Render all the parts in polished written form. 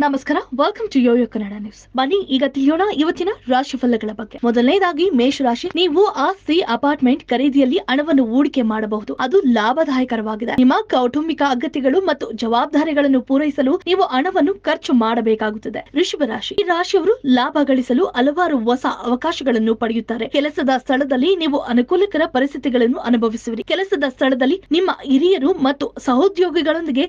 ನಮಸ್ಕಾರ, welcome to YoYo Kannada news. ಬನ್ನಿ ಈಗ ತಿಳಿಯೋಣ ಇವತ್ತಿನ ರಾಶಿ ಫಲಗಳ ಬಗ್ಗೆ. ಮೊದಲನೇದಾಗಿ ಮೇಷರಾಶಿ. ನೀವು ಆಸ್ತಿ, ಅಪಾರ್ಟ್ಮೆಂಟ್ ಖರೀದಿಯಲ್ಲಿ ಹಣವನ್ನು ಹೂಡಿಕೆ ಮಾಡಬಹುದು. ಅದು ಲಾಭದಾಯಕರವಾಗಿದೆ. ನಿಮ್ಮ ಕೌಟುಂಬಿಕ ಅಗತ್ಯಗಳು ಮತ್ತು ಜವಾಬ್ದಾರಿಗಳನ್ನು ಪೂರೈಸಲು ನೀವು ಹಣವನ್ನು ಖರ್ಚು ಮಾಡಬೇಕಾಗುತ್ತದೆ. ವೃಷಭ ರಾಶಿ. ಈ ರಾಶಿಯವರು ಲಾಭ ಗಳಿಸಲು ಹಲವಾರು ಹೊಸ ಅವಕಾಶಗಳನ್ನು ಪಡೆಯುತ್ತಾರೆ. ಕೆಲಸದ ಸ್ಥಳದಲ್ಲಿ ನೀವು ಅನುಕೂಲಕರ ಪರಿಸ್ಥಿತಿಗಳನ್ನು ಅನುಭವಿಸುವಿರಿ. ಕೆಲಸದ ಸ್ಥಳದಲ್ಲಿ ನಿಮ್ಮ ಹಿರಿಯರು ಮತ್ತು ಸಹೋದ್ಯೋಗಿಗಳೊಂದಿಗೆ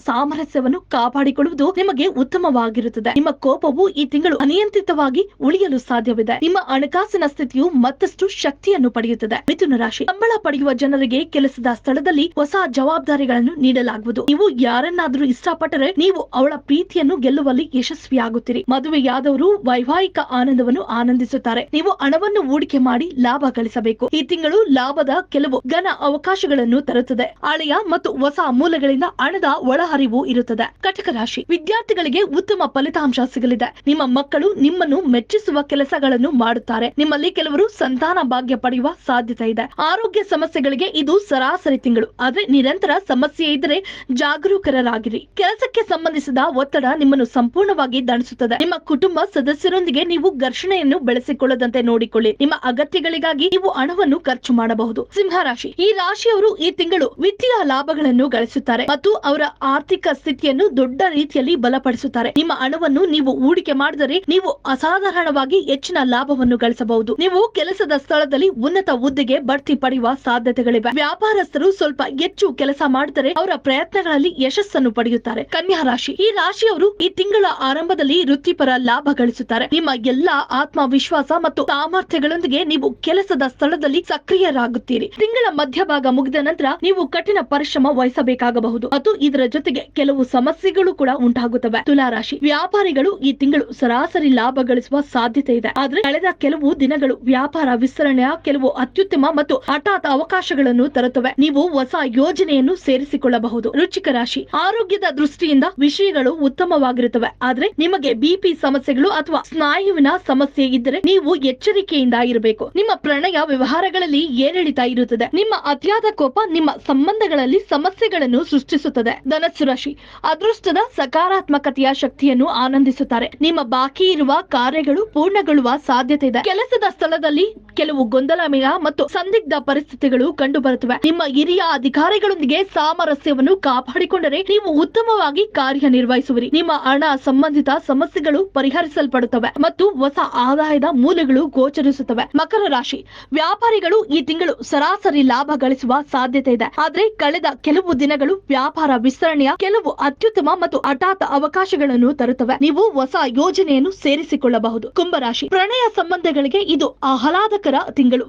ಸಾಮರಸ್ಯವನ್ನು ಕಾಪಾಡಿಕೊಳ್ಳುವುದು ನಿಮಗೆ ಉತ್ತಮವಾಗಿರುತ್ತದೆ. ನಿಮ್ಮ ಕೋಪವು ಈ ತಿಂಗಳು ಅನಿಯಂತ್ರಿತವಾಗಿ ಉಳಿಯಲು ಸಾಧ್ಯವಿದೆ. ನಿಮ್ಮ ಹಣಕಾಸಿನ ಸ್ಥಿತಿಯು ಮತ್ತಷ್ಟು ಶಕ್ತಿಯನ್ನು ಪಡೆಯುತ್ತದೆ. ಮಿಥುನ ರಾಶಿ. ಸಂಬಳ ಪಡೆಯುವ ಜನರಿಗೆ ಕೆಲಸದ ಸ್ಥಳದಲ್ಲಿ ಹೊಸ ಜವಾಬ್ದಾರಿಗಳನ್ನು ನೀಡಲಾಗುವುದು. ನೀವು ಯಾರನ್ನಾದರೂ ಇಷ್ಟಪಟ್ಟರೆ ನೀವು ಅವಳ ಪ್ರೀತಿಯನ್ನು ಗೆಲ್ಲುವಲ್ಲಿ ಯಶಸ್ವಿಯಾಗುತ್ತೀರಿ. ಮದುವೆಯಾದವರು ವೈವಾಹಿಕ ಆನಂದವನ್ನು ಆನಂದಿಸುತ್ತಾರೆ. ನೀವು ಹಣವನ್ನು ಹೂಡಿಕೆ ಮಾಡಿ ಲಾಭ ಗಳಿಸಬೇಕು. ಈ ತಿಂಗಳು ಲಾಭದ ಕೆಲವು ಘನ ಅವಕಾಶಗಳನ್ನು ತರುತ್ತದೆ. ಹಳೆಯ ಮತ್ತು ಹೊಸ ಮೂಲಗಳಿಂದ ಹಣದ ಒಳಹರಿವು ಇರುತ್ತದೆ. ಕಟಕ ರಾಶಿ. ವಿದ್ಯಾರ್ಥಿಗಳಿಗೆ ಉತ್ತಮ ಫಲಿತಾಂಶ ಸಿಗಲಿದೆ. ನಿಮ್ಮ ಮಕ್ಕಳು ನಿಮ್ಮನ್ನು ಮೆಚ್ಚಿಸುವ ಕೆಲಸಗಳನ್ನು ಮಾಡುತ್ತಾರೆ. ನಿಮ್ಮಲ್ಲಿ ಕೆಲವರು ಸಂತಾನ ಭಾಗ್ಯ ಪಡೆಯುವ ಸಾಧ್ಯತೆ ಇದೆ. ಆರೋಗ್ಯ ಸಮಸ್ಯೆಗಳಿಗೆ ಇದು ಸರಾಸರಿ ತಿಂಗಳು, ಆದ್ರೆ ನಿರಂತರ ಸಮಸ್ಯೆ ಇದ್ದರೆ ಜಾಗರೂಕರಾಗಿರಿ. ಕೆಲಸಕ್ಕೆ ಸಂಬಂಧಿಸಿದ ಒತ್ತಡ ನಿಮ್ಮನ್ನು ಸಂಪೂರ್ಣವಾಗಿ ದಣಿಸುತ್ತದೆ. ನಿಮ್ಮ ಕುಟುಂಬ ಸದಸ್ಯರೊಂದಿಗೆ ನೀವು ಘರ್ಷಣೆಯನ್ನು ಬೆಳೆಸಿಕೊಳ್ಳದಂತೆ ನೋಡಿಕೊಳ್ಳಿ. ನಿಮ್ಮ ಅಗತ್ಯಗಳಿಗಾಗಿ ನೀವು ಹಣವನ್ನು ಖರ್ಚು ಮಾಡಬಹುದು. ಸಿಂಹ ರಾಶಿ. ಈ ರಾಶಿಯವರು ಈ ತಿಂಗಳು ವಿತ್ತೀಯ ಲಾಭಗಳನ್ನು ಗಳಿಸುತ್ತಾರೆ ಮತ್ತು ಅವರ ಆರ್ಥಿಕ ಸ್ಥಿತಿಯನ್ನು ದೊಡ್ಡ ರೀತಿಯಲ್ಲಿ ಬಲಪಡಿಸುತ್ತಾರೆ. ನಿಮ್ಮ ಹಣವನ್ನು ನೀವು ಹೂಡಿಕೆ ಮಾಡಿದರೆ ನೀವು ಅಸಾಧಾರಣವಾಗಿ ಹೆಚ್ಚಿನ ಲಾಭವನ್ನು ಗಳಿಸಬಹುದು. ನೀವು ಕೆಲಸದ ಸ್ಥಳದಲ್ಲಿ ಉನ್ನತ ಹುದ್ದೆಗೆ ಬಡ್ತಿ ಪಡೆಯುವ ಸಾಧ್ಯತೆಗಳಿವೆ. ವ್ಯಾಪಾರಸ್ಥರು ಸ್ವಲ್ಪ ಹೆಚ್ಚು ಕೆಲಸ ಮಾಡಿದರೆ ಅವರ ಪ್ರಯತ್ನಗಳಲ್ಲಿ ಯಶಸ್ಸನ್ನು ಪಡೆಯುತ್ತಾರೆ. ಕನ್ಯಾ ರಾಶಿ. ಈ ರಾಶಿಯವರು ಈ ತಿಂಗಳ ಆರಂಭದಲ್ಲಿ ವೃತ್ತಿಪರ ಲಾಭ ಗಳಿಸುತ್ತಾರೆ. ನಿಮ್ಮ ಎಲ್ಲಾ ಆತ್ಮವಿಶ್ವಾಸ ಮತ್ತು ಸಾಮರ್ಥ್ಯಗಳೊಂದಿಗೆ ನೀವು ಕೆಲಸದ ಸ್ಥಳದಲ್ಲಿ ಸಕ್ರಿಯರಾಗುತ್ತೀರಿ. ತಿಂಗಳ ಮಧ್ಯಭಾಗ ಮುಗಿದ ನಂತರ ನೀವು ಕಠಿಣ ಪರಿಶ್ರಮ ವಹಿಸಬೇಕಾಗಬಹುದು ಮತ್ತು ಇದರ ಜೊತೆಗೆ ಕೆಲವು ಸಮಸ್ಯೆಗಳು ಕೂಡ ಉಂಟಾಗುತ್ತವೆ. ತುಲಾ ರಾಶಿ. ವ್ಯಾಪಾರಿಗಳು ಈ ತಿಂಗಳು ಸರಾಸರಿ ಲಾಭ ಗಳಿಸುವ ಸಾಧ್ಯತೆ ಇದೆ. ಆದ್ರೆ ಕಳೆದ ಕೆಲವು ದಿನಗಳು ವ್ಯಾಪಾರ ವಿಸ್ತರಣೆಯ ಕೆಲವು ಅತ್ಯುತ್ತಮ ಮತ್ತು ಹಠಾತ್ ಅವಕಾಶಗಳನ್ನು ತರುತ್ತವೆ. ನೀವು ಹೊಸ ಯೋಜನೆಯನ್ನು ಸೇರಿಸಿಕೊಳ್ಳಬಹುದು. ವೃಶ್ಚಿಕ ರಾಶಿ. ಆರೋಗ್ಯದ ದೃಷ್ಟಿಯಿಂದ ವಿಷಯಗಳು ಉತ್ತಮವಾಗಿರುತ್ತವೆ, ಆದ್ರೆ ನಿಮಗೆ ಬಿಪಿ ಸಮಸ್ಯೆಗಳು ಅಥವಾ ಸ್ನಾಯುವಿನ ಸಮಸ್ಯೆ ಇದ್ದರೆ ನೀವು ಎಚ್ಚರಿಕೆಯಿಂದ ಇರಬೇಕು. ನಿಮ್ಮ ಪ್ರಣಯ ವ್ಯವಹಾರಗಳಲ್ಲಿ ಏರಿಳಿತ ಇರುತ್ತದೆ. ನಿಮ್ಮ ಅತಿಯಾದ ಕೋಪ ನಿಮ್ಮ ಸಂಬಂಧಗಳಲ್ಲಿ ಸಮಸ್ಯೆಗಳನ್ನು ಸೃಷ್ಟಿಸುತ್ತದೆ. ಧನಸ್ಸು ರಾಶಿ. ಅದೃಷ್ಟದ ಸಕಾರಾತ್ಮಕತೆಯ ಶಕ್ತಿಯನ್ನು ಆನಂದಿಸುತ್ತಾರೆ. ನಿಮ್ಮ ಬಾಕಿ ಇರುವ ಕಾರ್ಯಗಳು ಪೂರ್ಣಗೊಳ್ಳುವ ಸಾಧ್ಯತೆ ಇದೆ. ಕೆಲಸದ ಸ್ಥಳದಲ್ಲಿ ಕೆಲವು ಗೊಂದಲಮಯ ಮತ್ತು ಸಂದಿಗ್ಧ ಪರಿಸ್ಥಿತಿಗಳು ಕಂಡುಬರುತ್ತವೆ. ನಿಮ್ಮ ಹಿರಿಯ ಅಧಿಕಾರಿಗಳೊಂದಿಗೆ ಸಾಮರಸ್ಯವನ್ನು ಕಾಪಾಡಿಕೊಂಡರೆ ನೀವು ಉತ್ತಮವಾಗಿ ಕಾರ್ಯನಿರ್ವಹಿಸುವಿರಿ. ನಿಮ್ಮ ಹಣ ಸಂಬಂಧಿತ ಸಮಸ್ಯೆಗಳು ಪರಿಹರಿಸಲ್ಪಡುತ್ತವೆ ಮತ್ತು ಹೊಸ ಆದಾಯದ ಮೂಲಗಳು ಗೋಚರಿಸುತ್ತವೆ. ಮಕರ ರಾಶಿ. ವ್ಯಾಪಾರಿಗಳು ಈ ತಿಂಗಳು ಸರಾಸರಿ ಲಾಭ ಗಳಿಸುವ ಸಾಧ್ಯತೆ ಇದೆ, ಆದ್ರೆ ಕಳೆದ ಕೆಲವು ದಿನಗಳು ವ್ಯಾಪಾರ ವಿಸ್ತರಣೆಯ ಕೆಲವು ಅತ್ಯುತ್ತಮ ಮತ್ತು ಹಠಾತ್ ಅವಕಾಶಗಳನ್ನು ತರುತ್ತವೆ. ನೀವು ಹೊಸ ಯೋಜನೆಯನ್ನು ಸೇರಿಸಿಕೊಳ್ಳಬಹುದು. ಕುಂಭರಾಶಿ. ಪ್ರಣಯ ಸಂಬಂಧಗಳಿಗೆ ಇದು ಆಹ್ಲಾದಕರ ತಿಂಗಳು.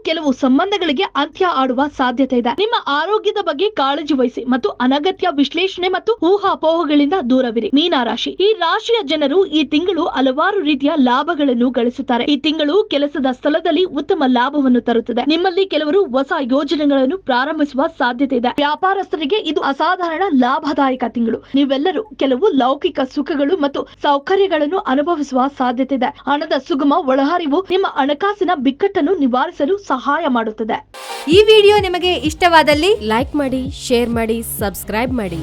ಕೆಲವು ಸಂಬಂಧಗಳಿಗೆ ಅಂತ್ಯ ಆಡುವ ಸಾಧ್ಯತೆ ಇದೆ. ನಿಮ್ಮ ಆರೋಗ್ಯದ ಬಗ್ಗೆ ಕಾಳಜಿ ವಹಿಸಿ ಮತ್ತು ಅನಗತ್ಯ ವಿಶ್ಲೇಷಣೆ ಮತ್ತು ಊಹಾಪೋಹಗಳಿಂದ ದೂರವಿರಿ. ಮೀನರಾಶಿ. ಈ ರಾಶಿಯ ಜನರು ಈ ತಿಂಗಳು ಹಲವಾರು ರೀತಿಯ ಲಾಭಗಳನ್ನು ಗಳಿಸುತ್ತಾರೆ. ಈ ತಿಂಗಳು ಕೆಲಸದ ಸ್ಥಳದಲ್ಲಿ ಉತ್ತಮ ಲಾಭವನ್ನು ತರುತ್ತದೆ. ನಿಮ್ಮಲ್ಲಿ ಕೆಲವರು ಹೊಸ ಯೋಜನೆಗಳನ್ನು ಪ್ರಾರಂಭಿಸುವ ಸಾಧ್ಯತೆ ಇದೆ. ವ್ಯಾಪಾರಸ್ಥರಿಗೆ ಇದು ಅಸಾಧಾರಣ ಲಾಭದಾಯಕ ತಿಂಗಳು. ನೀವೆಲ್ಲರೂ ಕೆಲವು ಲೌಕಿಕ ಸುಖಗಳು ಮತ್ತು ಸೌಕರ್ಯಗಳನ್ನು ಅನುಭವಿಸುವ ಸಾಧ್ಯತೆ ಇದೆ. ಹಣದ ಸುಗಮ ಒಳಹರಿವು ನಿಮ್ಮ ಹಣಕಾಸಿನ ಬಿಕ್ಕಟ್ಟನ್ನು ನಿವಾರಿಸಲು ಸಹಾಯ ಮಾಡುತ್ತದೆ. ಈ ವಿಡಿಯೋ ನಿಮಗೆ ಇಷ್ಟವಾದಲ್ಲಿ ಲೈಕ್ ಮಾಡಿ, ಶೇರ್ ಮಾಡಿ, ಸಬ್ಸ್ಕ್ರೈಬ್ ಮಾಡಿ.